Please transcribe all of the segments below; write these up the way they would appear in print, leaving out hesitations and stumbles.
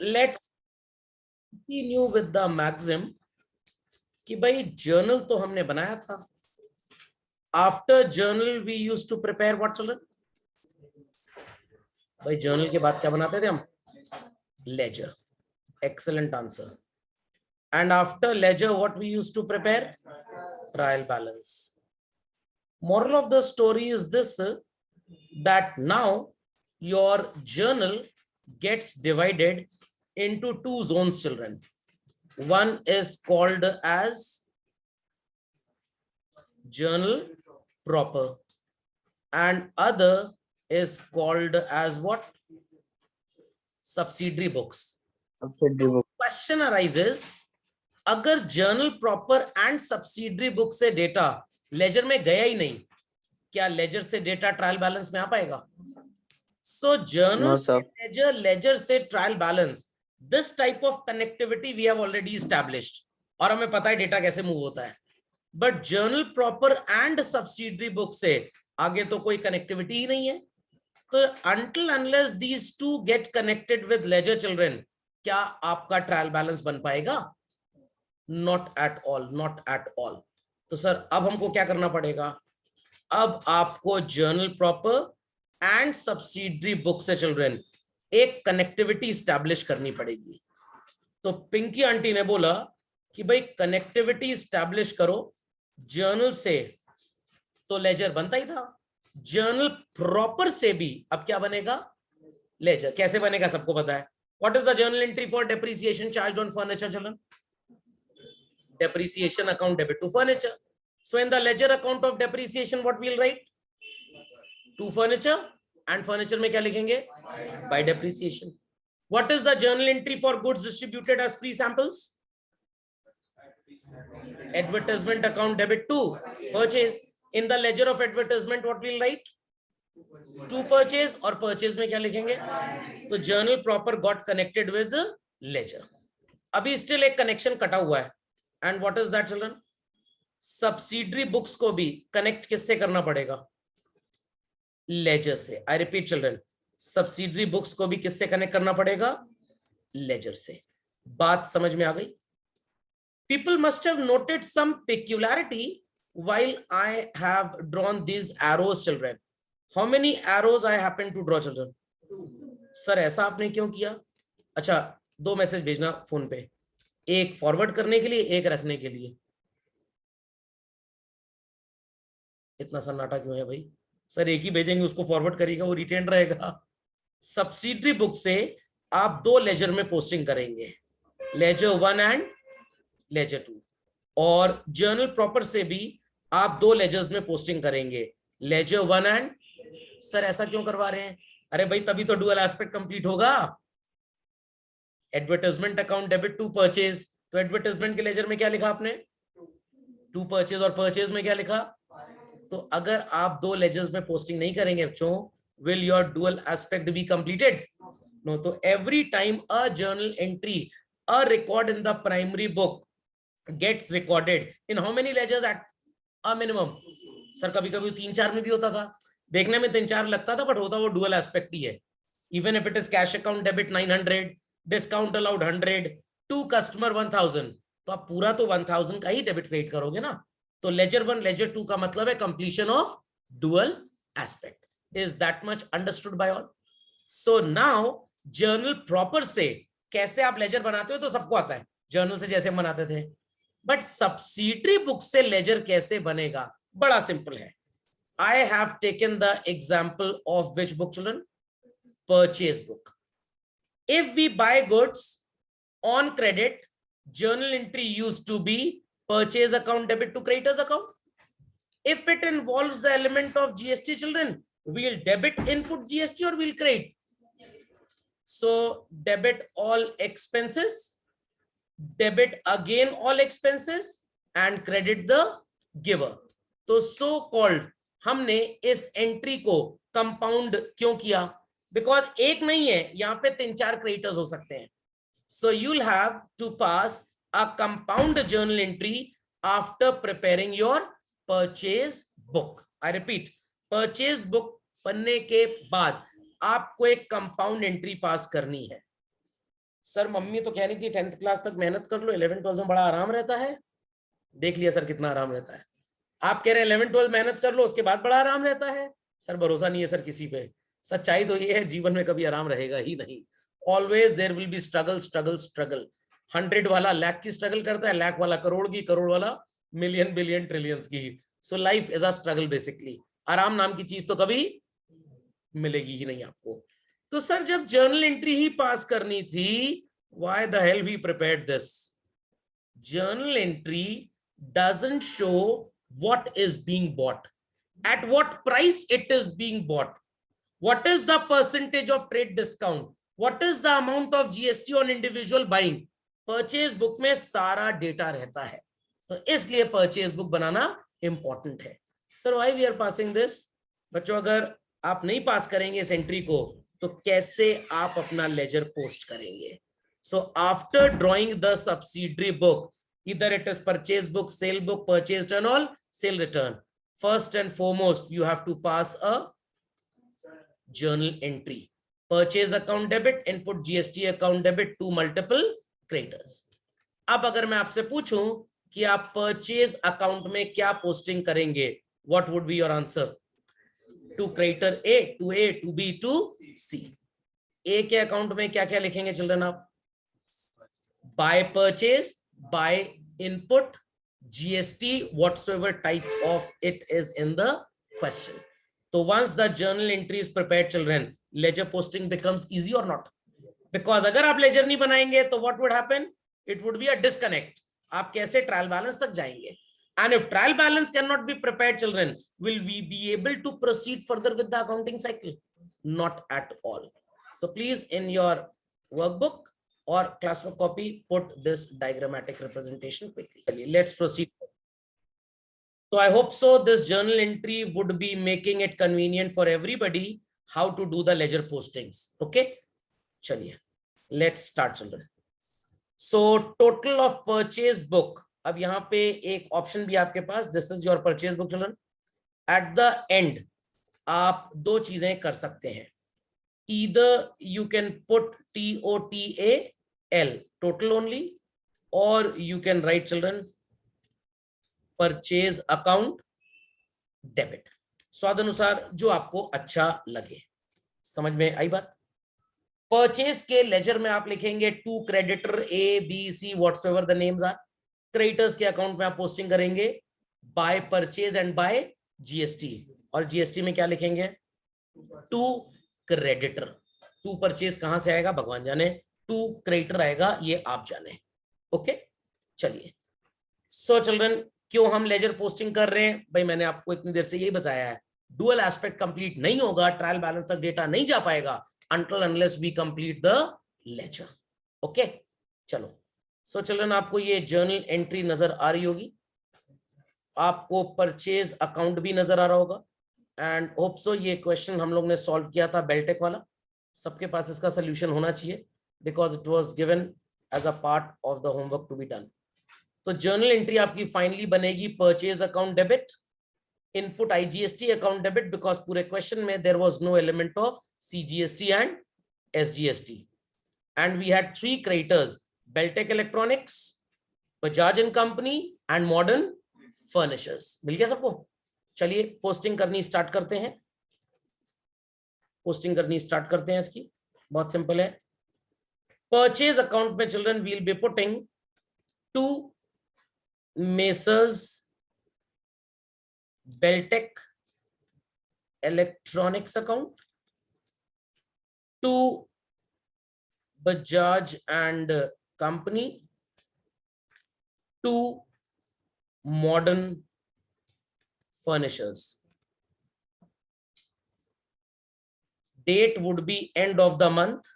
let's continue with the maxim कि भाई journal तो हमने बनाया था. After journal we use to prepare what children? भाई जर्नल के बाद क्या बनाते थे हम? Ledger. Excellent answer. And after ledger what we use to prepare? Trial balance. Moral of the story is this, that now your journal gets divided into two zones, children. One is called as journal proper and other is called as what? Subsidiary books. Subsidiary book. Question arises, अगर journal proper and subsidiary book से data laser में गया ही नहीं, क्या laser से data trial balance में आ पाएगा? सो जर्नल से लेजर, लेजर से trial balance, this type of connectivity we have already established और हमें पता है डेटा कैसे मूव होता है. But journal proper and subsidiary book से आगे तो कोई कनेक्टिविटी ही नहीं है. तो until unless these two get connected with ledger, children, क्या आपका ट्रायल बैलेंस बन पाएगा? Not at all, not at all. तो सर अब हमको क्या करना पड़ेगा? अब आपको journal proper and subsidiary book से चिल्ड्रन एक कनेक्टिविटी स्टैब्लिश करनी पड़ेगी. तो पिंकी आंटी ने बोला कि भाई कनेक्टिविटी स्टैब्लिश करो. जर्नल से तो लेजर बनता ही था, जर्नल प्रॉपर से भी अब क्या बनेगा? लेजर. कैसे बनेगा सबको पता है. What is the journal entry for depreciation charge on furniture children? Depreciation account debit to furniture. So in the ledger account of depreciation, what we'll write? To furniture, and furniture में क्या लिखेंगे? By depreciation. What is the journal entry for goods distributed as free samples? Advertisement account debit to purchase. In the ledger of advertisement, what we'll write? To purchase, और purchase में क्या लिखेंगे? तो journal proper got connected with ledger. अभी still एक connection कटा हुआ है. And what is that, children? Subsidiary books को भी कनेक्ट किससे करना पड़ेगा? लेजर से. I repeat, children, subsidiary books को भी किससे कनेक्ट करना पड़ेगा? लेजर से. बात समझ में आ गई? People must have noted some peculiarity while I have drawn these arrows, children. How many arrows I happen to draw, children? Sir ऐसा आपने क्यों किया? अच्छा, दो मैसेज भेजना फोन पे, एक फॉरवर्ड करने के लिए, एक रखने के लिए. इतना सन्नाटा क्यों है भाई? सर एक ही भेजेंगे, उसको फॉरवर्ड करेगा, वो रिटेन रहेगा. सब्सिडरी बुक से आप दो लेजर में पोस्टिंग करेंगे, लेजर 1 एंड लेजर 2. और जर्नल प्रॉपर से भी आप दो लेजर्स में पोस्टिंग करेंगे, लेजर 1 एंड. सर ऐसा क्यों करवा रहे हैं? अरे भाई तभी तो डुअल एस्पेक्ट कंप्लीट होगा. Advertisement account debit to purchase, तो एडवर्टाइजमेंट के लेजर में क्या लिखा आपने? To purchase. और परचेज में क्या लिखा? तो अगर आप दो लेजर्स में पोस्टिंग नहीं करेंगे बच्चों, will your dual aspect be completed? No. तो every time a journal entry, a record in the primary book gets recorded in how many ledgers at a minimum? Sir कभी कभी 3-4 में भी होता था, देखने में 3-4 लगता था, बट होता वो डुअल एस्पेक्ट ही है. Even if it is cash account debit 900, discount allowed 100, to customer 1000, तो आप पूरा तो 1000 का ही डेबिट क्रेडिट करोगे ना. तो लेजर 1 लेजर 2 का मतलब है completion of dual aspect. Is that much understood by all? So now journal proper से कैसे आप लेजर बनाते हो तो सबको आता है, जर्नल से जैसे बनाते थे. बट सब्सिडरी बुक से लेजर कैसे बनेगा? बड़ा सिंपल है. I have taken the example of which book children? Purchase book. If we buy goods on credit, journal entry used to be purchase account debit to creditors account. If it involves the element of GST, children, we'll debit input GST or we'll credit. So debit all expenses, debit again all expenses and credit the giver. तो so called हमने इस entry को compound क्यों किया? Because एक नहीं है, यहां पे 3-4 क्रेडिटर्स हो सकते हैं. So you will have to pass a compound journal entry after preparing your purchase book. I repeat, purchase book बनने के बाद आपको एक कंपाउंड एंट्री पास करनी है. सर मम्मी तो कह रही थी 10th क्लास तक मेहनत कर लो, 11 12 में बड़ा आराम रहता है। देख लिया सर कितना आराम रहता है। आप कह रहे हैं 11 12 मेहनत कर लो उसके बाद बड़ा आराम रहता है। सर भरोसा नहीं है सर किसी पे। सच्चाई तो ये है जीवन में कभी आराम रहेगा ही नहीं। Always there will be struggle struggle struggle. 100 वाला लाख की स्ट्रगल करता है, लाख वाला करोड़ की, करोड़ वाला मिलियन बिलियन ट्रिलियंस की। So life is a struggle basically. आराम नाम की चीज तो कभी मिलेगी ही नहीं आपको। तो सर जब जर्नल एंट्री ही पास करनी थी, why the hell we prepared this? Journal entry doesn't show what is being bought, at what price it is being bought, what is the percentage of trade discount, what is the amount of GST on individual buying. Purchase book में सारा data रहता है, तो इसलिए purchase book बनाना important है। Sir why we are passing this? बच्चों अगर आप नहीं पास करेंगे इस एंट्री को तो कैसे आप अपना लेजर पोस्ट करेंगे? So after drawing the subsidiary book, either it is purchase book, sale book, purchase return, all sale return, first and foremost you have to pass a journal entry. Purchase account debit, input GST account debit to multiple creditors. अब अगर मैं आपसे पूछूं कि आप purchase account में क्या posting करेंगे, what would be your answer? To creditor A, to A, to B, to C. A के अकाउंट में क्या क्या लिखेंगे चिल्ड्रन आप? By purchase, by input, GST, whatsoever type of it is in the question. So once the journal entry is prepared, children, ledger posting becomes easy or not? Because अगर आप ledger नहीं बनाएंगे तो what would happen? It would be a disconnect. आप कैसे trial balance तक जाएंगे? And if trial balance cannot be prepared, children, will we be able to proceed further with the accounting cycle? Not at all. So please, in your workbook or classwork copy, put this diagrammatic representation quickly. Let's proceed. So I hope so this journal entry would be making it convenient for everybody how to do the ledger postings. Okay, chaliye, let's start children. So total of purchase book. अब यहाँ पे एक option भी आपके पास, this is your purchase book children. At the end आप दो चीजें कर सकते हैं. Either you can put TOTAL, total only, or you can write children purchase account debit. स्वाद अनुसार जो आपको अच्छा लगे. समझ में आई बात? परचेज के लेजर में आप लिखेंगे to creditor A, B, C, whatsoever the names are. Creditors के अकाउंट में आप पोस्टिंग करेंगे by purchase and by GST. और GST में क्या लिखेंगे? To creditor. टू परचेज कहां से आएगा भगवान जाने, टू क्रेडिटर आएगा ये आप जाने. ओके चलिए. सो चिल्ड्रन क्यों हम लेजर पोस्टिंग कर रहे हैं? भाई मैंने आपको इतनी देर से यही बताया है, डुअल एस्पेक्ट कंप्लीट नहीं होगा, ट्रायल बैलेंस तक डेटा नहीं जा पाएगा until unless we complete the ledger. Okay चलो. सो चिल्ड्रन आपको ये जर्नल एंट्री नजर आ रही होगी, आपको परचेज अकाउंट भी नजर आ रहा होगा. एंड होप सो ये क्वेश्चन हम लोग ने सॉल्व किया था बेलटेक वाला, सबके पास इसका सोल्यूशन होना चाहिए because it was given as a part of the homework to be done. तो जर्नल एंट्री आपकी फाइनली बनेगी purchase account debit, input IGST account debit, because पूरे क्वेश्चन में there was no element of CGST and SGST. And we had three creditors, Beltek electronics, Bajaj and company and modern furnitures. मिल गया सबको? चलिए posting करनी start करते हैं. Posting करनी स्टार्ट करते हैं इसकी. बहुत सिंपल है. परचेज अकाउंट में children will be putting to messrs Beltek electronics account, to Bajaj and company, to modern furnitures. Date would be end of the month,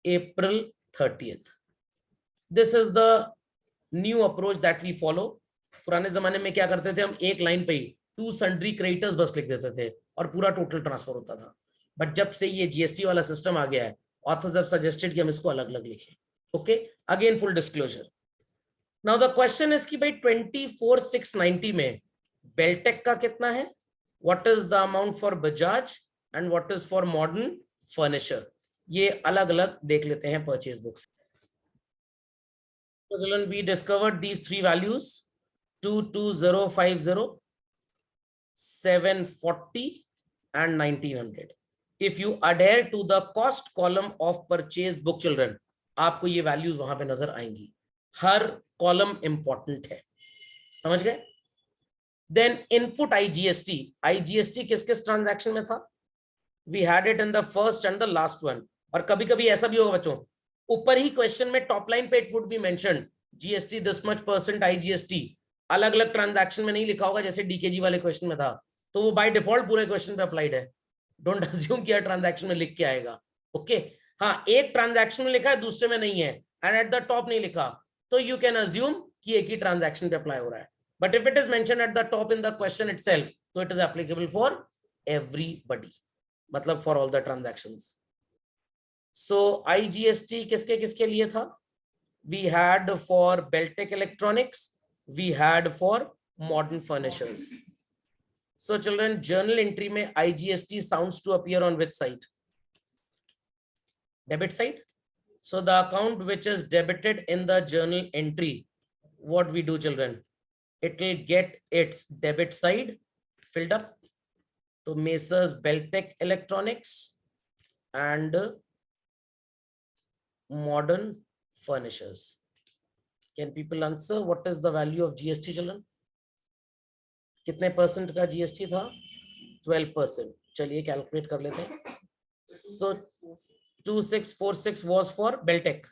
April 30th. This is the new approach that we follow. पुराने जमाने में क्या करते थे हम, एक line पे ही to sundry creditors बस लिख देते थे और पूरा टोटल ट्रांसफर होता था. बट जब से ये GST वाला सिस्टम आ गया है, ऑथर्स हैव सजेस्टेड कि हम इसको अलग अलग लिखें. Okay again full disclosure. Now the question is कि भाई 24,690 में बेलटेक का कितना है, what is the amount for Bajaj and what is for modern furniture. ये अलग अलग देख लेते हैं purchase books. So children, we discovered these three values: 22050, 740 and 1900. If you adhere to the cost column of purchase book children, आपको ये values वहां पे नजर आएंगी. हर कॉलम इंपॉर्टेंट है, समझ गए. Then input IGST. आईजीएसटी किस किस ट्रांजैक्शन में था? We had it in the first and the last one. और कभी कभी ऐसा भी होगा बच्चों, ऊपर ही क्वेश्चन में टॉप लाइन पे it would be mentioned GST this much percent IGST. अलग अलग ट्रांजैक्शन में नहीं लिखा होगा जैसे डीकेजी वाले क्वेश्चन में था, तो वो बाय डिफॉल्ट पूरे क्वेश्चन पे अप्लाइड है. डोंट अज्यूम कि हर ट्रांजैक्शन में लिख के आएगा. ओके हाँ, एक ट्रांजैक्शन में लिखा है दूसरे में नहीं है एंड एट द टॉप नहीं लिखा, तो यू कैन अज्यूम कि एक ही ट्रांजैक्शन पे अप्लाई हो रहा है. But if it is mentioned at the top in the question itself, तो it is applicable for everybody, मतलब for all the transactions. So IGST किसके किसके लिए था? We had for Beltek electronics, we had for modern furnitures. So children, journal entry में IGST sounds to appear on which side? Debit side. So the account which is debited in the journal entry, what we do children? It will get its debit side filled up. So Messrs Beltec Electronics and Modern Furnishers. Can people answer what is the value of GST children? कितने percent का GST था? 12%. चलिए calculate कर लेते हैं. सो 2646 was for Beltek,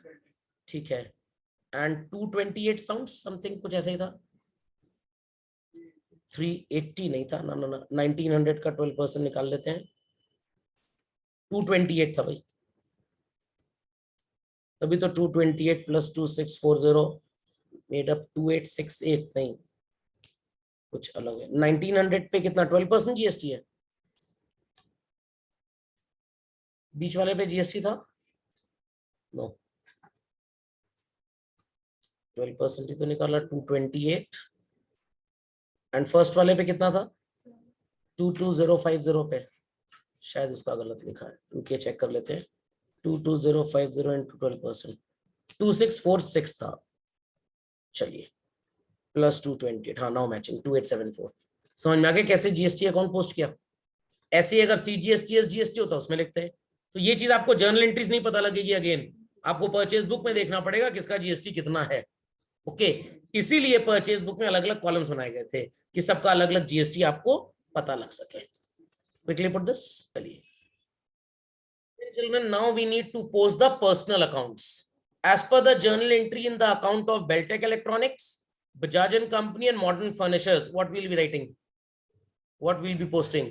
ठीक है, and 228 sounds something कुछ ऐसा ही था. 380 नहीं था ना, 1900 का 12% निकाल लेते हैं. 228 था भाई, तभी तो 228 प्लस 2640 मेड अप 2868. नहीं, कुछ अलग है. 1900 पे कितना 12% जीएसटी है? बीच वाले पे जीएसटी था? नो, 12% ही तो निकाला. 228 एंड फर्स्ट वाले पे कितना था? 22050 पे. शायद उसका गलत लिखा है, रुकिए चेक कर लेते हैं. 22050 इंटू 12%, 2646 था. चलिए प्लस 228, हाँ नाउ मैचिंग 2874. समझ में आ गया कैसे जीएसटी अकाउंट पोस्ट किया? ऐसे अगर सीजीएसटी एसजीएसटी होता उसमें लिखते हैं. तो ये चीज आपको जर्नल एंट्रीज नहीं पता लगेगी. अगेन आपको परचेज बुक में देखना पड़ेगा किसका जीएसटी कितना है. ओके, इसीलिए परचेज बुक में अलग अलग कॉलम्स बनाए गए थे कि सबका अलग अलग जीएसटी आपको पता लग सके. Quickly put this. चलिए children, now we need to post the personal accounts as per the journal entry in the account of Beltec Electronics, Bajaj and Company and Modern Furnishers. What we'll be writing? What we'll be posting?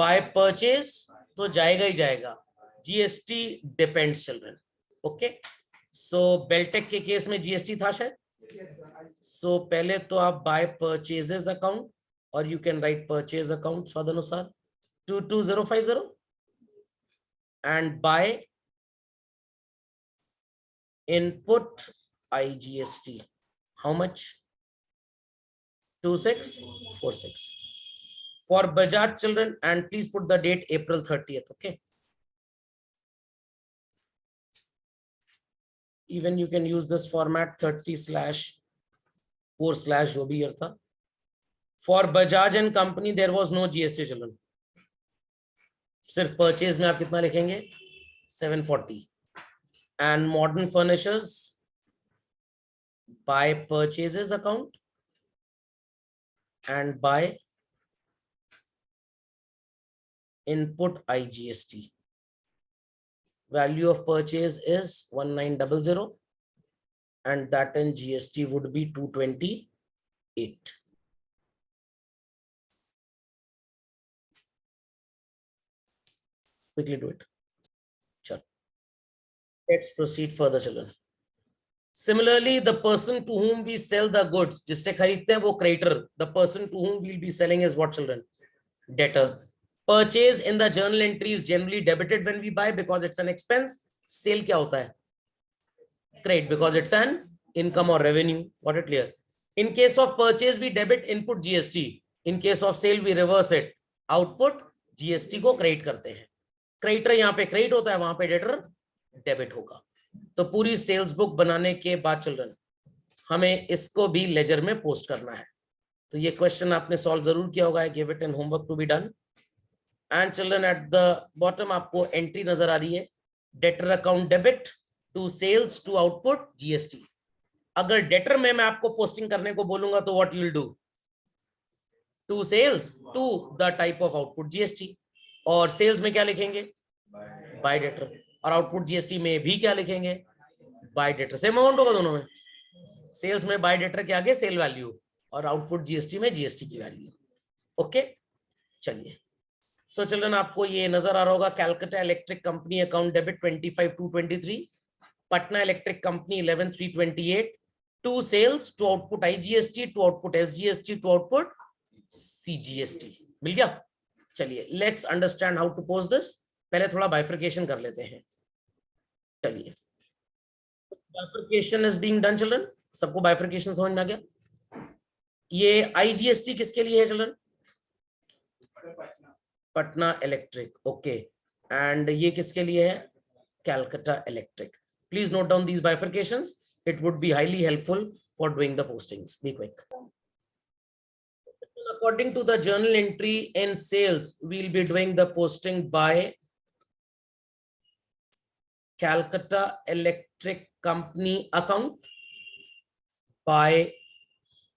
By purchase तो जाएगा ही जाएगा. GST depends children. Okay, सो बेल्टेक के case में GST था शायद. सो पहले तो आप बाय परचेजेस अकाउंट, और you can write purchase account स्वादानुसार 22050 and by input IGST. How much? 2646 for Bajaj children, and please put the date April 30th. Okay, even you can use this format 30/4/ जो भी year था. For Bajaj and Company there was no GST children. सिर्फ purchase में आप कितना लिखेंगे? 740. And modern furnitures bye purchases account and by input IGST. Value of purchase is 1900 and that in GST would be 228. Quickly do it. Sure. Let's proceed further children. Similarly, the person to whom we sell the goods, जिससे खरीदते हैं वो creditor. The person to whom we'll be selling is what children? Debtor. Purchase in the journal entry is generally debited when we buy because it's an expense. Sale क्या होता है? Credit because it's an income or revenue. Got it clear? In case of purchase we debit input GST. In case of sale we reverse it. Output GST को credit करते हैं. Creditor यहाँ पे credit होता है, वहां पे डेटर डेबिट होगा। तो पूरी सेल्स बुक बनाने के बाद चिल्ड्रन हमें इसको भी लेजर में पोस्ट करना है। तो ये क्वेश्चन आपने सॉल्व जरूर किया होगा, give it in homework to be done. And children at the bottom आपको एंट्री नजर आ रही है, debtor account debit to sales to output GST. अगर डेटर में मैं आपको पोस्टिंग करने को बोलूंगा तो what you will do, to sales to the type of output GST, और सेल्स में क्या लिखेंगे, बाय डेटर, और आउटपुट जीएसटी में भी क्या लिखेंगे, बाय डेटर। सेम अमाउंट होगा दोनों में, सेल्स में बाय डेटर के आगे सेल वैल्यू और आउटपुट जीएसटी में जीएसटी की वैल्यू। ओके चलिए, सो चिल्ड्रन आपको ये नजर आ रहा होगा, Calcutta electric company account debit 25/2/23, Patna electric company 11/3/28, to sales to output IGST to output SGST to output CGST. मिल गया। चलिए let's understand how to post this. पहले थोड़ा बाइफर्केशन कर लेते हैं। चलिए bifurcation is being done children, सबको बाइफर्केशन समझ में आ गया। ये आईजीएसटी किसके लिए है children, Patna electric, okay, and ये किसके लिए है, Calcutta electric. Please note down these bifurcations, it would be highly helpful for doing the postings. Be quick. According to the journal entry in sales, we'll be doing the posting by Calcutta Electric Company account, by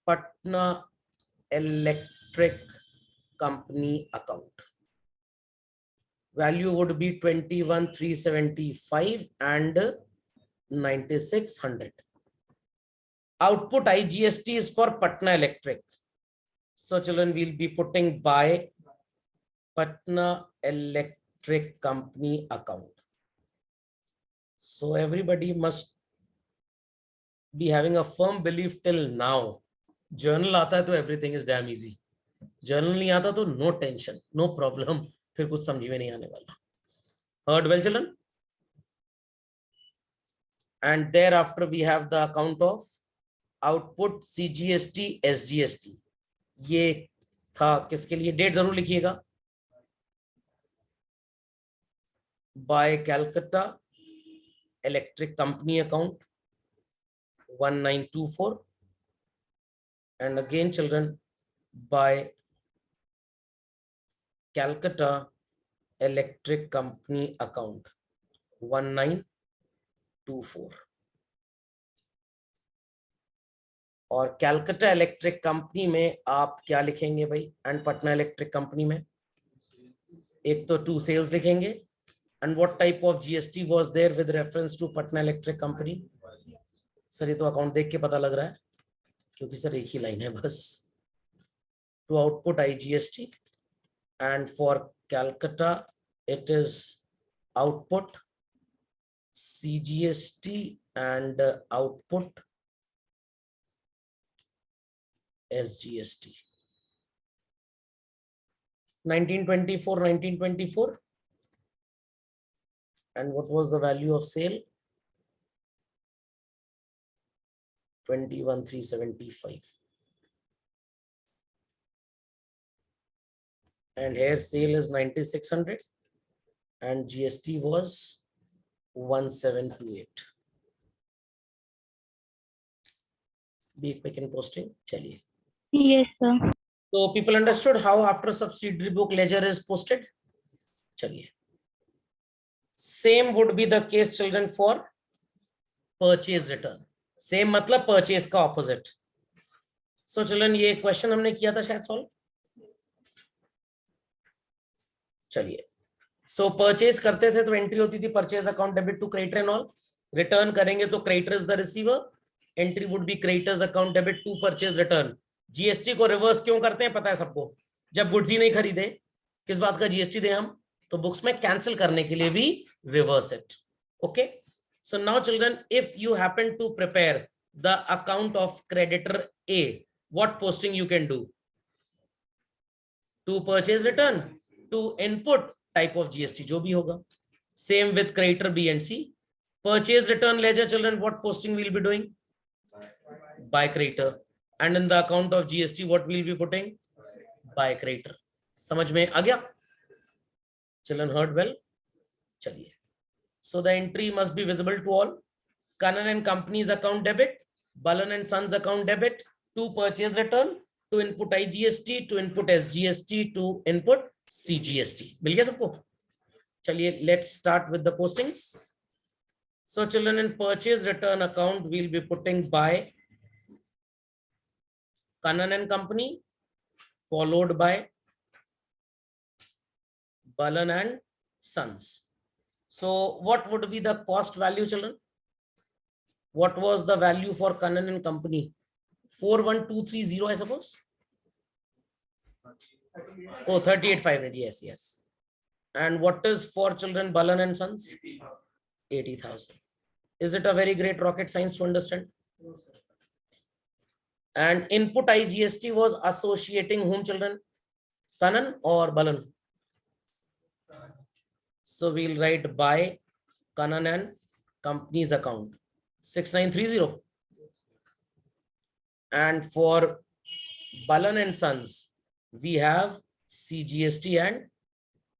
Patna Electric Company account. Value would be 21,375 and 9,600. Output IGST is for Patna Electric. So children, we'll be putting by Patna Electric Company account. So everybody must be having a firm belief till now. Journal आता है तो everything is damn easy. Journal नहीं आता तो no tension, no problem. फिर कुछ समझ में नहीं आने वाला. Heard well children? And thereafter we have the account of output CGST SGST. ये था किसके लिए, डेट जरूर लिखिएगा, by Calcutta electric company account 1924, and again children by Calcutta electric company account 1924। और कैलकाटा इलेक्ट्रिक कंपनी में आप क्या लिखेंगे भाई, एंड पटना इलेक्ट्रिक कंपनी में एक तो टू सेल्स लिखेंगे, and what type of GST was there with reference to Patna electric company. Sir ये तो अकाउंट देख के पता लग रहा है, क्योंकि सर एक ही लाइन है बस, to output IGST, and for Calcutta it is output CGST and output SGST. 1924, and what was the value of sale? 21,375. And here sale is 9,600 and GST was 1,728. Be quick in posting. चलिए. Yes, sir. So people understood how after subsidiary book ledger is posted? चलिए. Same would be the case children for purchase return. Same मतलब purchase का opposite. So children ये question हमने किया था शायद solve. चलिए. So purchase करते थे तो entry होती थी purchase account debit to creditor and all. Return करेंगे तो creditor is the receiver. Entry would be creditors account debit to purchase return. GST को रिवर्स क्यों करते हैं पता है सबको, जब गुड्स ही नहीं खरीदे किस बात का जीएसटी दें हम, तो बुक्स में कैंसिल करने के लिए भी reverse it. Okay, so now children if you happen to prepare the account of creditor A, what posting you can do, to purchase return, to input type of GST जो भी होगा. Same with creditor B and C. Purchase return ledger children what posting will be doing, by creditor. And in the account of GST, what we'll be putting, by creditor. समझ में आ गया? Children heard well. चलिए, so the entry must be visible to all. Kanan and Company's account debit, Balan and Sons account debit, to purchase return, to input IGST, to input SGST, to input CGST. मिल गया सबको? चलिए, let's start with the postings. So children, in purchase return account, we'll be putting by Kanan and Company, followed by Balan and Sons. So what would be the cost value, children? What was the value for Kanan and Company? 41230, I suppose. Oh, 38,500. Yes, yes. And what is for children Balan and Sons? 80,000. Is it a very great rocket science to understand? No, sir. And input IGST was associating whom, children? Kanan or Balan? So we'll write by Kanan and Company's account 6930. And for Balan and Sons, we have CGST and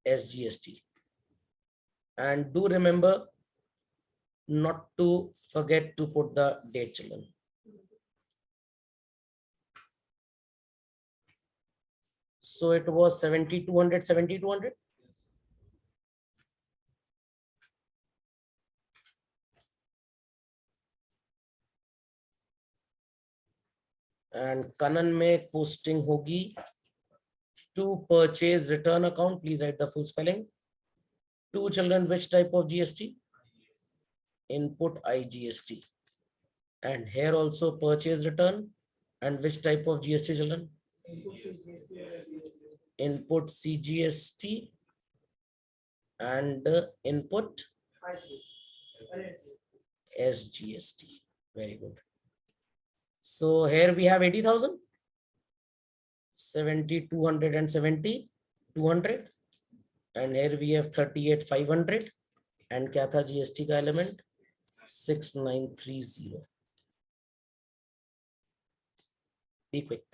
SGST. And do remember not to forget to put the date, children. So it was 7,200, 7,200. And Kanan में posting होगी to purchase return account. Please write the full spelling. To children, which type of GST? Input IGST. And here also purchase return. And which type of GST, children? Input CGST and input SGST. Very good. So here we have 80,000, 70,270, 200, and here we have 38,500, and क्या था GST का element? 6,930. Be quick.